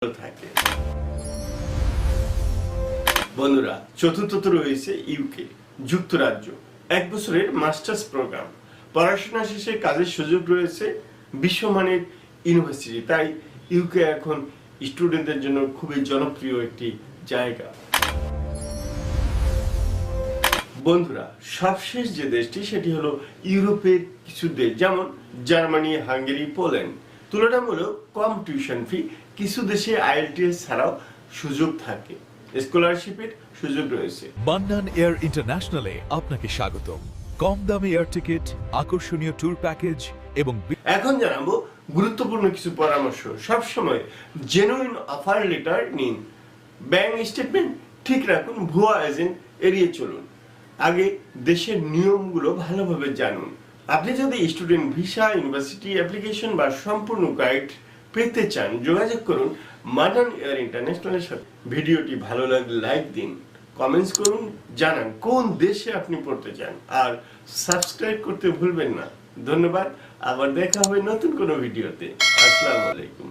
থাকে। বন্ধুরা, চতুর্থত রয়েছে ইউকে যুক্তরাজ্য, 1 বছরের মাস্টার্স প্রোগ্রাম। পড়াশোনা শেষে কাজের সুযোগ রয়েছে বিশ্বমানের ইউনিভার্সিটি। তাই ইউকে এখন স্টুডেন্টদের জন্য খুবই জনপ্রিয় একটি জায়গা। বন্ধুরা, সবশেষ যে দেশটি সেটি হলো ইউরোপের কিছু দেশ, যেমন জার্মানি, হাঙ্গেরি, পোল্যান্ড। তুলনামূলক কম টিউশন ফি, কিছু দেশে আইএলটিএস ছাড়াও সুযোগ থাকে, স্কলারশিপের সুযোগ রয়েছে। মান্নান এয়ার ইন্টারন্যাশনালে আপনাকে স্বাগতম। কম দামে এয়ার টিকিট, আকর্ষণীয় ট্যুর প্যাকেজ এবং এখন জানাবো গুরুত্বপূর্ণ কিছু পরামর্শ। সবসময় জেনুইন অফার লেটার নিন, ব্যাংক স্টেটমেন্ট ঠিক রাখুন, ভুয়া এজেন্ট এড়িয়ে চলুন। আগে দেশের নিয়মগুলো ভালোভাবে জানুন। আপনি যদি স্টুডেন্ট ভিসা, ইউনিভার্সিটি অ্যাপ্লিকেশন বা সম্পূর্ণ গাইড পেতে চান, যোগাযোগ করুন মান্নান এয়ার ইন্টারন্যাশনালের সাথে। ভিডিওটি ভালো লাগলে লাইক দিন, কমেন্টস করুন, জানান কোন দেশে আপনি পড়তে চান, আর সাবস্ক্রাইব করতে ভুলবেন না। ধন্যবাদ। আবার দেখা হবে নতুন কোনো ভিডিওতে। আসসালামু আলাইকুম।